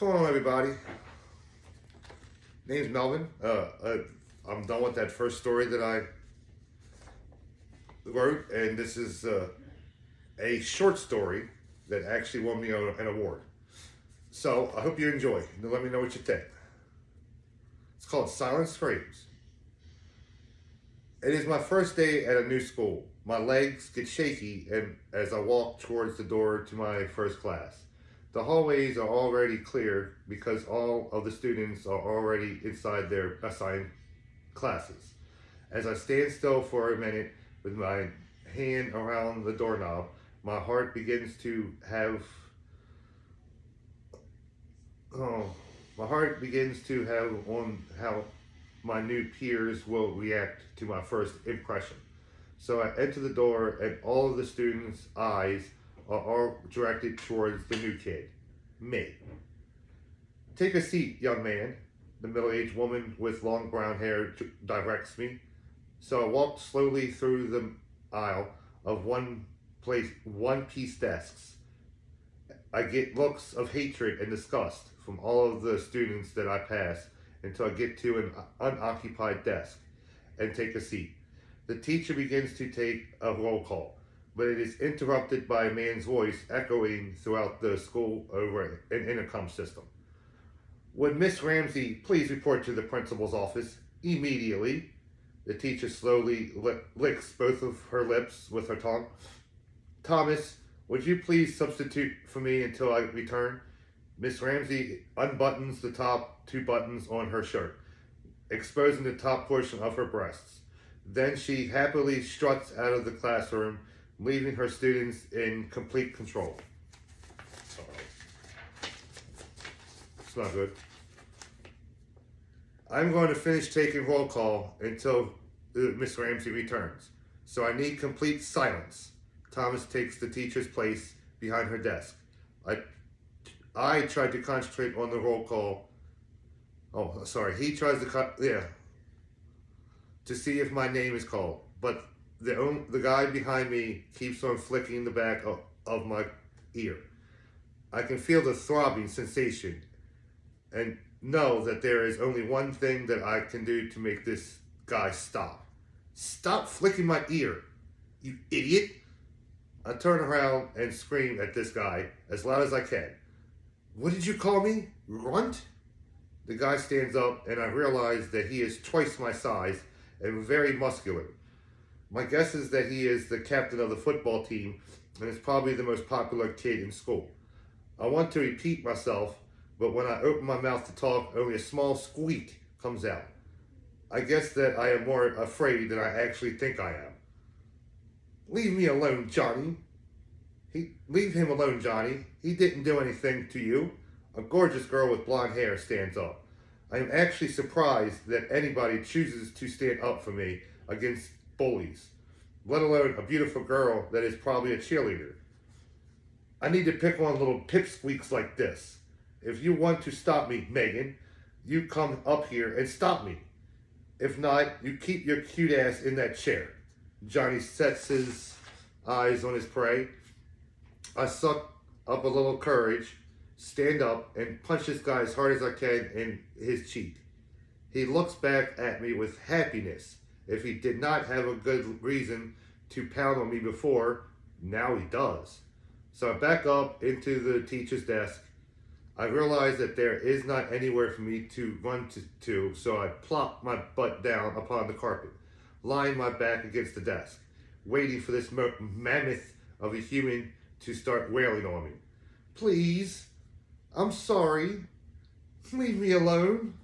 going on, everybody? Name's Melvin. I'm done with that first story that I wrote, and this is a short story that actually won me an award. So I hope you enjoy. And let me know what you think. It's called Silent Screams. It is my first day at a new school. My legs get shaky and as I walk towards the door to my first class. The hallways are already clear because all of the students are already inside their assigned classes. As I stand still for a minute with my hand around the doorknob, my heart begins to have on how my new peers will react to my first impression. So I enter the door and all of the students' eyes are all directed towards the new kid, me. "Take a seat, young man," the middle-aged woman with long brown hair directs me. So I walk slowly through the aisle of one-piece desks. I get looks of hatred and disgust from all of the students that I pass until I get to an unoccupied desk and take a seat. The teacher begins to take a roll call, but it is interrupted by a man's voice echoing throughout the school over an intercom system. "Would Miss Ramsey please report to the principal's office immediately?" The teacher slowly licks both of her lips with her tongue. "Thomas, would you please substitute for me until I return?" Miss Ramsey unbuttons the top two buttons on her shirt, exposing the top portion of her breasts. Then she happily struts out of the classroom, leaving her students in complete control. It's not good. I'm going to finish taking roll call until Miss Ramsey returns. So I need complete silence. Thomas takes the teacher's place behind her desk. I tried to concentrate on the roll call. Oh, sorry. He tries to see if my name is called, but the guy behind me keeps on flicking the back of my ear. I can feel the throbbing sensation and know that there is only one thing that I can do to make this guy stop. "Stop flicking my ear, you idiot!" I turn around and scream at this guy as loud as I can. "What did you call me? Runt?" The guy stands up and I realize that he is twice my size and very muscular. My guess is that he is the captain of the football team and is probably the most popular kid in school. I want to repeat myself, but when I open my mouth to talk, only a small squeak comes out. I guess that I am more afraid than I actually think I am. "Leave me alone, Johnny." Leave him alone, Johnny. He didn't do anything to you." A gorgeous girl with blonde hair stands up. I am actually surprised that anybody chooses to stand up for me against bullies, let alone a beautiful girl that is probably a cheerleader. "I need to pick on little pipsqueaks like this. If you want to stop me, Megan, you come up here and stop me. If not, you keep your cute ass in that chair." Johnny sets his eyes on his prey. I suck up a little courage, stand up, and punch this guy as hard as I can in his cheek. He looks back at me with happiness. If he did not have a good reason to pound on me before, now he does. So I back up into the teacher's desk. I realize that there is not anywhere for me to run to, so I plop my butt down upon the carpet, lying my back against the desk, waiting for this mammoth of a human to start wailing on me. "Please, I'm sorry. Leave me alone."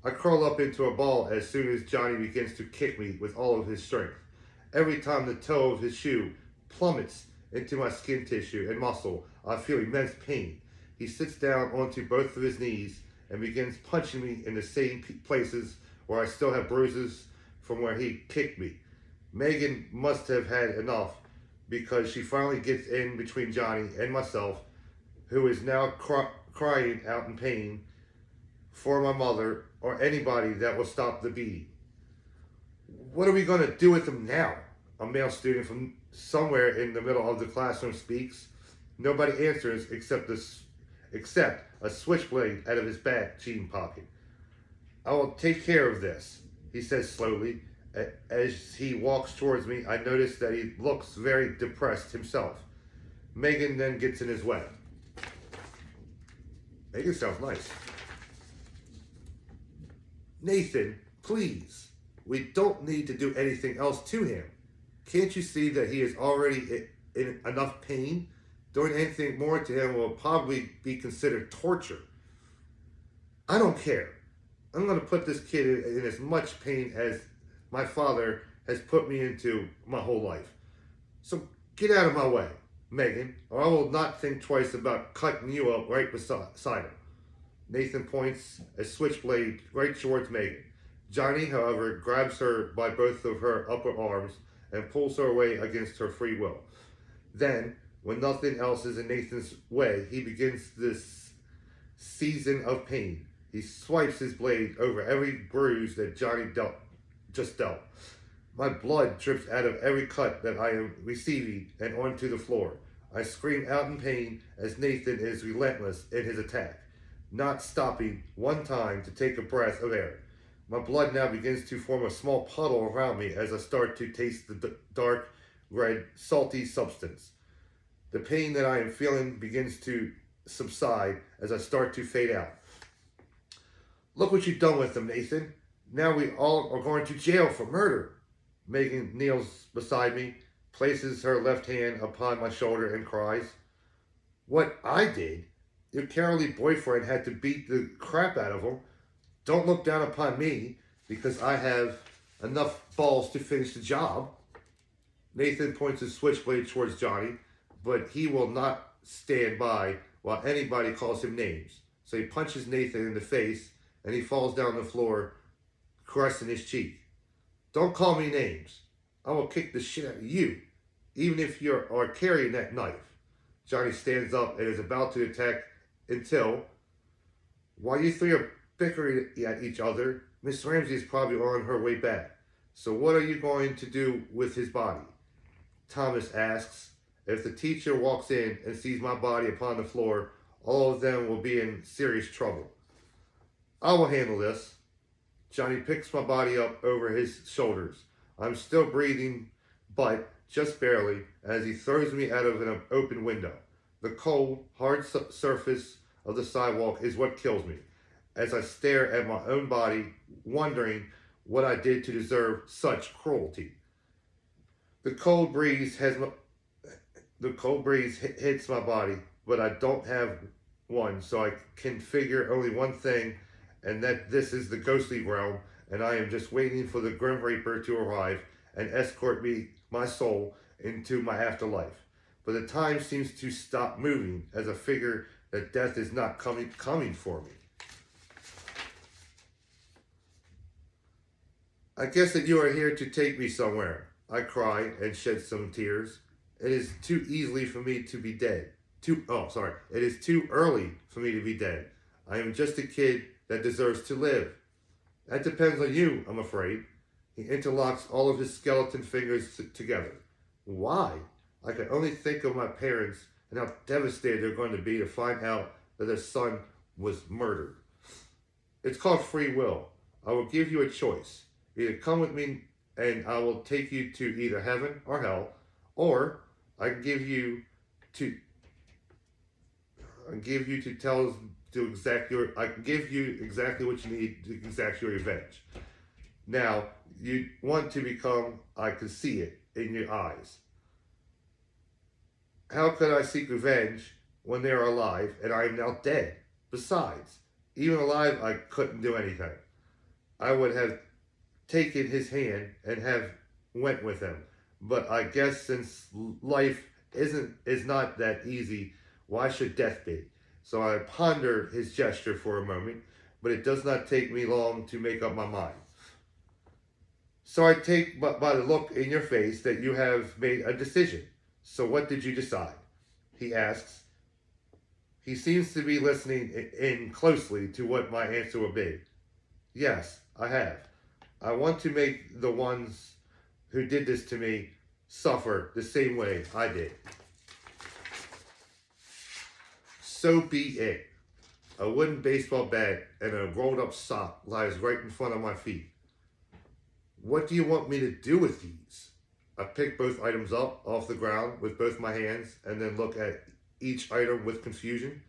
I curl up into a ball as soon as Johnny begins to kick me with all of his strength. Every time the toe of his shoe plummets into my skin tissue and muscle, I feel immense pain. He sits down onto both of his knees and begins punching me in the same places where I still have bruises from where he kicked me. Megan must have had enough because she finally gets in between Johnny and myself, who is now crying out in pain for my mother or anybody that will stop the beating. "What are we going to do with him now?" A male student from somewhere in the middle of the classroom speaks. Nobody answers except a switchblade out of his back jean pocket. I will take care of this, he says slowly. As he walks towards me, I notice that he looks very depressed himself. Megan then gets in his way. Megan sounds nice. Nathan, please. We don't need to do anything else to him. Can't you see that he is already in enough pain? Doing anything more to him will probably be considered torture. I don't care. I'm going to put this kid in as much pain as my father has put me into my whole life. So get out of my way, Megan, or I will not think twice about cutting you up right beside him. Nathan points a switchblade right towards Megan. Johnny, however, grabs her by both of her upper arms and pulls her away against her free will. Then, when nothing else is in Nathan's way, he begins this season of pain. He swipes his blade over every bruise that Johnny just dealt. My blood drips out of every cut that I am receiving and onto the floor. I scream out in pain as Nathan is relentless in his attack, not stopping one time to take a breath of air. My blood now begins to form a small puddle around me as I start to taste the dark, red, salty substance. The pain that I am feeling begins to subside as I start to fade out. Look what you've done with him, Nathan. Now we all are going to jail for murder. Megan kneels beside me, places her left hand upon my shoulder and cries. What I did? Your cowardly boyfriend had to beat the crap out of him. Don't look down upon me because I have enough balls to finish the job. Nathan points his switchblade towards Johnny, but he will not stand by while anybody calls him names. So he punches Nathan in the face and he falls down the floor, caressing his cheek. Don't call me names. I will kick the shit out of you, even if you are carrying that knife. Johnny stands up and is about to attack until, while you three are bickering at each other, Miss Ramsey is probably on her way back. So what are you going to do with his body? Thomas asks. If the teacher walks in and sees my body upon the floor, all of them will be in serious trouble. I will handle this. Johnny picks my body up over his shoulders. I'm still breathing, but just barely, as he throws me out of an open window. The cold, hard surface of the sidewalk is what kills me, as I stare at my own body, wondering what I did to deserve such cruelty. The cold breeze hits my body, but I don't have one, so I can figure only one thing, and that this is the ghostly realm, and I am just waiting for the Grim Reaper to arrive and escort my soul, into my afterlife. But the time seems to stop moving, as I figure that death is not coming for me. I guess that you are here to take me somewhere. I cry and shed some tears. It is too easily for me to be dead. It is too early for me to be dead. I am just a kid that deserves to live. That depends on you, I'm afraid. He interlocks all of his skeleton fingers together. Why? I can only think of my parents and how devastated they're going to be to find out that their son was murdered. It's called free will. I will give you a choice. Either come with me and I will take you to either heaven or hell, or I can give you exactly what you need to exact your revenge. Now, you want to become, I can see it in your eyes. How could I seek revenge when they are alive and I am now dead? Besides, even alive, I couldn't do anything. I would have taken his hand and have went with him. But I guess since life is not that easy, why should death be? So I ponder his gesture for a moment, but it does not take me long to make up my mind. So I take by the look in your face that you have made a decision. So what did you decide? He asks. He seems to be listening in closely to what my answer will be. Yes, I have. I want to make the ones who did this to me suffer the same way I did. So be it. A wooden baseball bat and a rolled up sock lies right in front of my feet. What do you want me to do with these? I pick both items up off the ground with both my hands and then look at each item with confusion.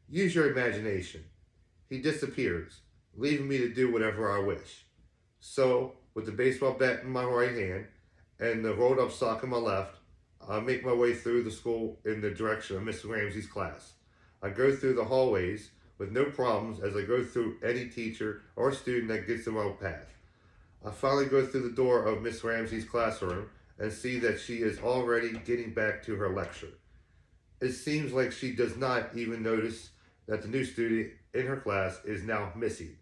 Use your imagination. He disappears, leaving me to do whatever I wish. So, with the baseball bat in my right hand and the rolled up sock in my left, I make my way through the school in the direction of Miss Ramsey's class. I go through the hallways with no problems as I go through any teacher or student that gets in my path. I finally go through the door of Miss Ramsey's classroom and see that she is already getting back to her lecture. It seems like she does not even notice that the new student in her class is now missing.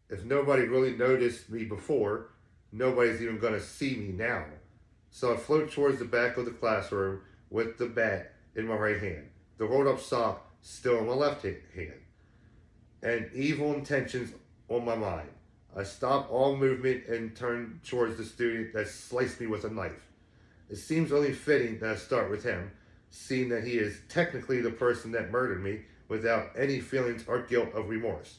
If nobody really noticed me before, nobody's even going to see me now. So I float towards the back of the classroom with the bat in my right hand, the rolled up sock still in my left hand, and evil intentions on my mind. I stop all movement and turn towards the student that sliced me with a knife. It seems only fitting that I start with him, seeing that he is technically the person that murdered me without any feelings or guilt of remorse.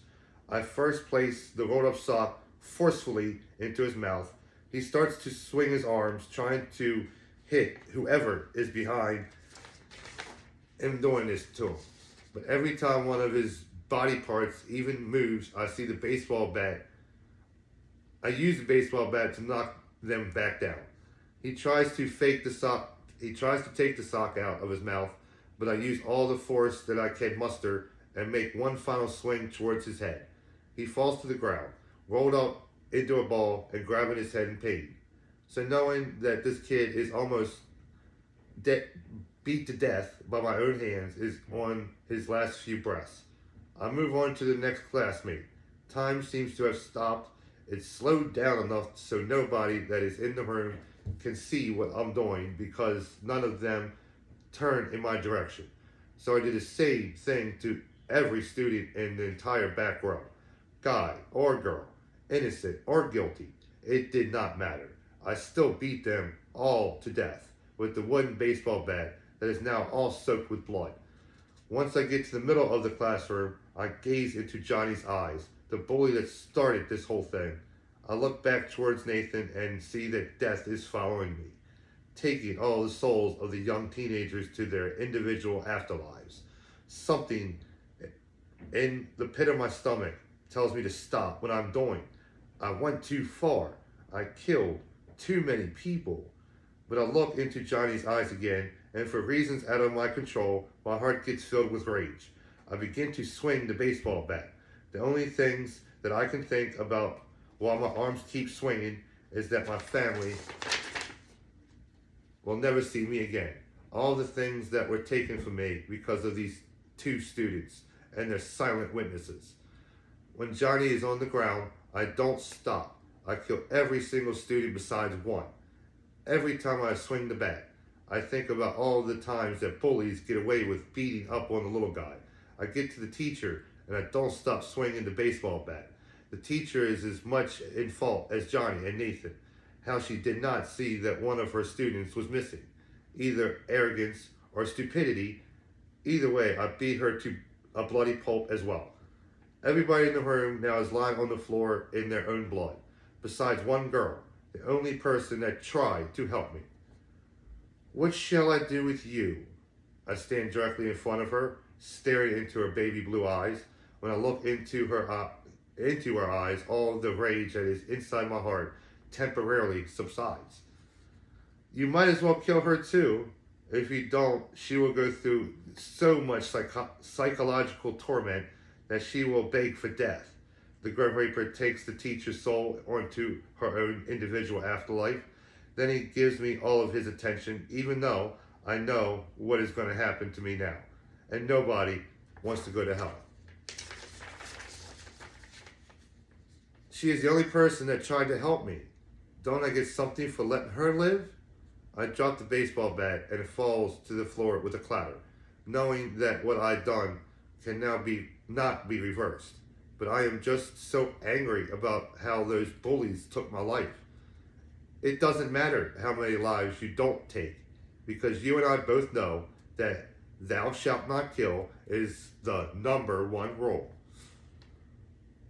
I first place the rolled up sock forcefully into his mouth. He starts to swing his arms, trying to hit whoever is behind him doing this to him. But every time one of his body parts even moves, I see the baseball bat. I use the baseball bat to knock them back down. He tries to fake the sock. He tries to take the sock out of his mouth, but I use all the force that I can muster and make one final swing towards his head. He falls to the ground, rolled up into a ball and grabbing his head in pain. So knowing that this kid is almost beat to death by my own hands is on his last few breaths. I move on to the next classmate. Time seems to have stopped. It's slowed down enough so nobody that is in the room can see what I'm doing because none of them turn in my direction. So I did the same thing to every student in the entire back row. Guy or girl, innocent or guilty, it did not matter. I still beat them all to death with the wooden baseball bat that is now all soaked with blood. Once I get to the middle of the classroom, I gaze into Johnny's eyes, the bully that started this whole thing. I look back towards Nathan and see that death is following me, taking all the souls of the young teenagers to their individual afterlives. Something in the pit of my stomach tells me to stop what I'm doing. I went too far. I killed too many people. But I look into Johnny's eyes again, and for reasons out of my control, my heart gets filled with rage. I begin to swing the baseball bat. The only things that I can think about while my arms keep swinging is that my family will never see me again. All the things that were taken from me because of these two students and their silent witnesses. When Johnny is on the ground, I don't stop. I kill every single student besides one. Every time I swing the bat, I think about all the times that bullies get away with beating up on the little guy. I get to the teacher and I don't stop swinging the baseball bat. The teacher is as much in fault as Johnny and Nathan. How she did not see that one of her students was missing. Either arrogance or stupidity. Either way, I beat her to a bloody pulp as well. Everybody in the room now is lying on the floor in their own blood, besides one girl, the only person that tried to help me. What shall I do with you? I stand directly in front of her, staring into her baby blue eyes. When I look into her eyes, all the rage that is inside my heart temporarily subsides. You might as well kill her too. If you don't, she will go through so much psychological torment that she will beg for death. The Grim Reaper takes the teacher's soul onto her own individual afterlife. Then he gives me all of his attention, even though I know what is going to happen to me now. And nobody wants to go to hell. She is the only person that tried to help me. Don't I get something for letting her live? I drop the baseball bat and it falls to the floor with a clatter, knowing that what I've done can now not be reversed. But I am just so angry about how those bullies took my life. It doesn't matter how many lives you don't take, because you and I both know that thou shalt not kill is the number one rule.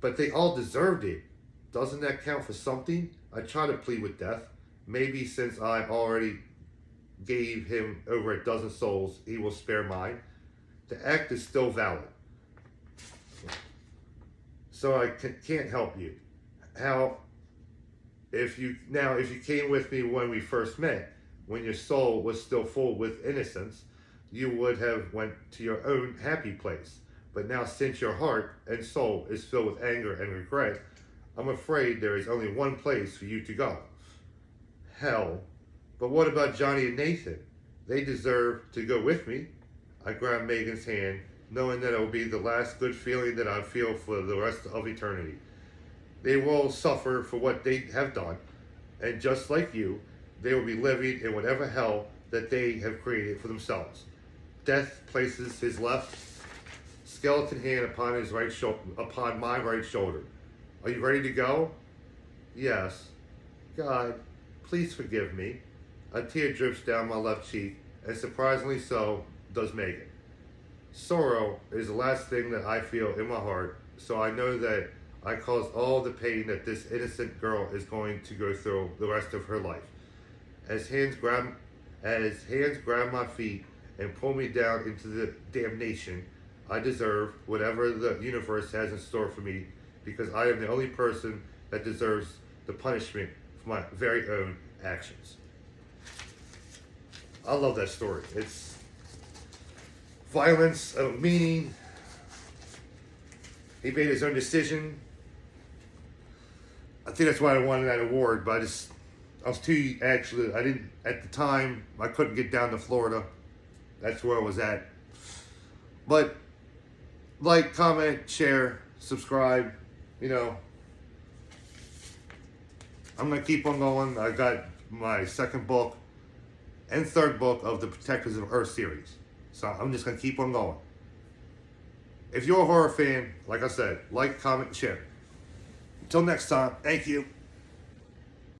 But they all deserved it. Doesn't that count for something? I try to plead with death. Maybe since I already gave him over a dozen souls, he will spare mine. The act is still valid. So I can't help you. How, if you came with me when we first met, when your soul was still full with innocence, you would have went to your own happy place. But now since your heart and soul is filled with anger and regret, I'm afraid there is only one place for you to go. Hell. But what about Johnny and Nathan? They deserve to go with me. I grabbed Megan's hand, knowing that it will be the last good feeling that I feel for the rest of eternity. They will suffer for what they have done, and just like you, they will be living in whatever hell that they have created for themselves. Death places his left skeleton hand upon my right shoulder. Are you ready to go? Yes. God, please forgive me. A tear drips down my left cheek, and surprisingly so does Megan. Sorrow is the last thing that I feel in my heart, so I know that I caused all the pain that this innocent girl is going to go through the rest of her life. As hands grab my feet and pull me down into the damnation, I deserve whatever the universe has in store for me, because I am the only person that deserves the punishment for my very own actions. I love that story. It's violence of meaning. He made his own decision. I think that's why I wanted that award, but I was too, actually, at the time, I couldn't get down to Florida. That's where I was at. But, like, comment, share, subscribe, I'm going to keep on going. I got my second book and third book of the Protectors of Earth series. So I'm just going to keep on going. If you're a horror fan, like I said, like, comment, and share. Until next time, thank you.